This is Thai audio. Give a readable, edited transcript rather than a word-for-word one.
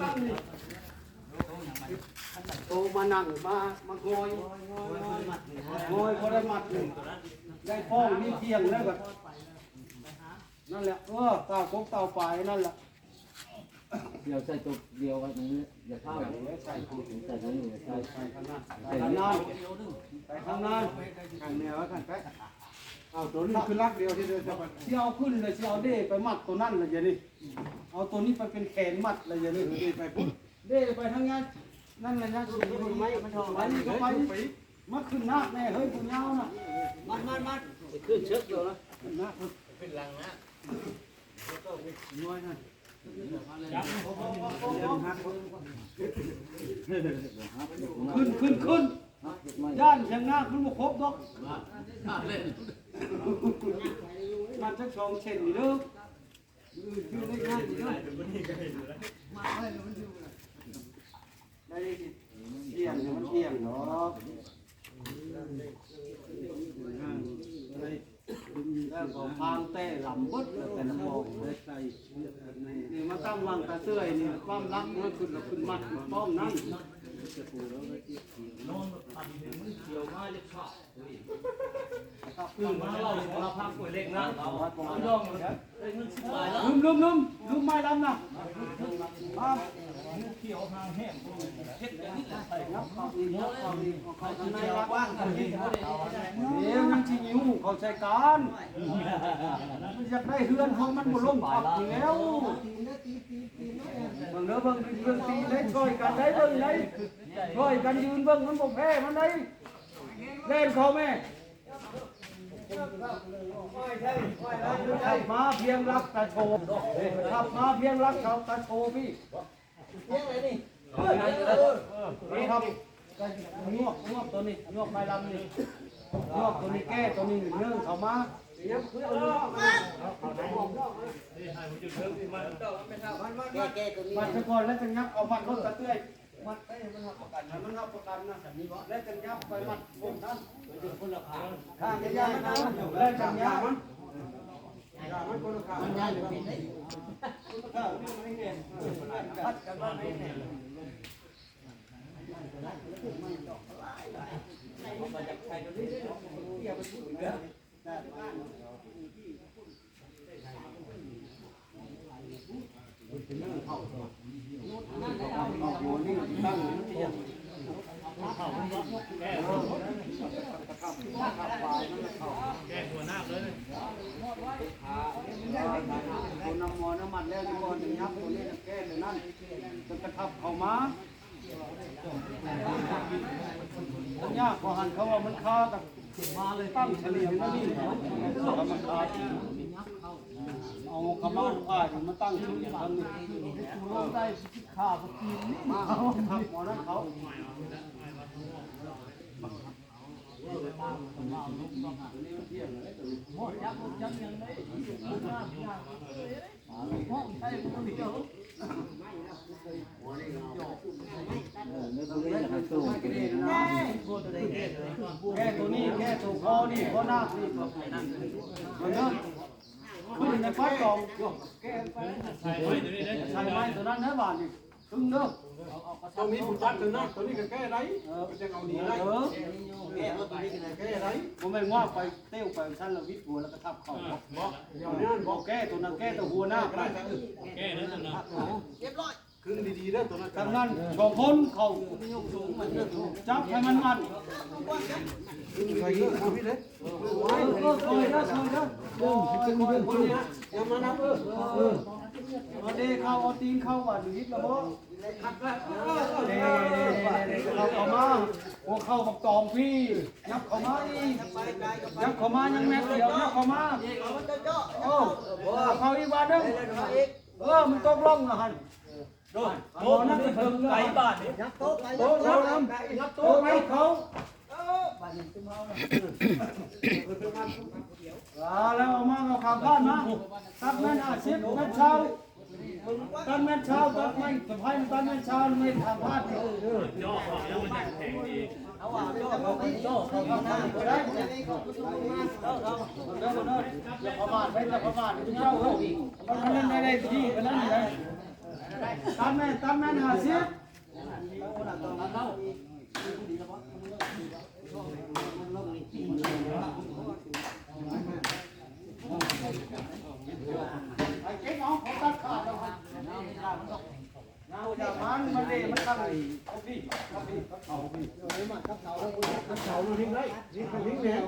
ตั้งนี่โตมานั่งมาโงอยก็ได้มัดนี่ได้พ้องนี่เที่ยงแล้วก็นั่นแหละเต่ากบเต่าปลายนั่นแหละเดี๋ยวใส่ตัวเดียวกันนี้อย่าเข้าใส่ตรงนี้ใส่ข้างหน้าไปข้างหน้าข้างแนวกันไปเอาตัวนี้คือลักเดียวที่เดินจะเชี่ยวขึ้นเลยเชี่ยวเด้ไปมัดตัวนั่นเลยอย่างนี้เอาตัวนี้ไปเป็นแขนมัดเลยอย่างนี้เด้ไปปุ๊บเด้ไปทางนั้นนั่นแหละนะสูงไม้มันทองไม้ก็ไปมัดขึ้นหน้าแน่เฮ้ยคุณยาวน่ะมัดขึ้นเชือกเดียวนะขึ้นหน้าเป็นลังนะน้อยนั่นขึ้นย่านเชียงหน้าขึ้นมาครบดอกมันจะชองเช่นนี่เด้อชื่อได้ง่ายนี่เด้อได้เที่ยงมันเที่ยงเนาะแล้วก็พางแต่ลำบดแต่ละมองนี่มาตั้งวางตาเสื้อนี่ความรักมันขึ้นมัดป้อมนั่นคือมาเราเราพักป่วยเล็กนะเอาย่องลืมไม้ลำนะเขียวหางแห้งเฮ็ดอย่างนี้แหละเขาทำในรักว่างเดี๋ยวยังชิยิ้วเขาใช้การมันอยากได้เฮือนของมันบ่ล้มปักอยู่แล้วเบิ่งเด้อเบิ่งตีได้ช่วยกันได้เบิ่งได้ช่วยกันยืนเบิ่งมันบ่แพ้มันได้เล่นเขาแม่ขับมาเพียงรักตาโชว์ขับมาเพียงรักเขาตาโชว์พี่เพียงอะไรนี่นี่ครับงวกตัวนี้งวกไม้ลำนี่งวกตัวนี้แก้ตัวนี้เรื่องเขามามันจะก่อนแล้วจะงับเอามันรถตะเตื้อยมันไปมันหักประกันมันหักประกันนะแล้วจะงับไปมัดบนนั้นข้างยามันแล้วจะงับมันคนละข้างมันยาหรือปิดได้ข้าวนี่ไม่เห็นพัดกันว่าไม่เห็นแก้หัวหน้าเลยคนน้ำมันน้ำมันแล้วที่ก่อนนี่ครับคนนี้แก้เลยนั่นจะกระทับเข้ามาสัญญาพอหันเขาว่ามันคากับมาเลยตั้งเฉลี่ยนั่นนี่มันคาเอาขม่าผ้ามันตั้งชุดทางนี้ได้ข้าวกินมาทับหมอนั้นเขาหมดยักษ์ยังยังได้ห้องใช้คนเดียวแค่ตัวนี้แค่ตัวคอนี่คอหน้านี่มันเนาะขึ้นในฟ้าตองใส่ไม้ตัวนั้นเนื้อบานนี่ตึงเนาะตัวนี้ผมตัดถึงนะตัวนี้ก็แก้ไรจะเอาดีไรแก้ตัวนี้ก็แก้ไรผมไม่ว่าไปเต้วไปชั้นละวิทย์หัวแล้วก็ทับเข่าบอกแก้ตัวนั้นแก้ตัวหัวหน้าแก้แล้วตัวนั้นเรียบร้อยครึ่งดีๆเด้อตัวนั้นทำนั้นชอบพ้นเข่าจับให้มันมันใครเอาพี่เลยคอยนะอย่ามานับเอาเด้เข้าเอาตีนเข้าว่าวิทย์ละบ่เข้ามาพวกเข้าบักตองพี่ยับเข้ามาอียับเข้ามายังแม็กเดียวยับเข้ามาโอ้เข้าอีกวันนึงมันตกล่องนะฮันโตนั่นเป็นเพิ่งไก่บาทยักโตยักโตไหมเขาแล้วเอามาเอาข่าวบ้านมาตัดแม่นอาชีพแม่เช้าตัดแม่เช้าตัดแม่สะพายตัดแม่เช้าไม่ทำพลาดย่อแล้วมันแข็งดีเอาว่าย่อเขาทำได้ได้ประมาทไปแต่ประมาทเจ้าเขามันเล่นได้ที่มันนั่นเลย ตัดแม่50ไอ้เจ๊น้องขอตัดขาดแล้วครับอย่ามันเละมันทำเอาพี่เอาพี่เอาพี่เอาทิ้งเลยทิ้งแล้ว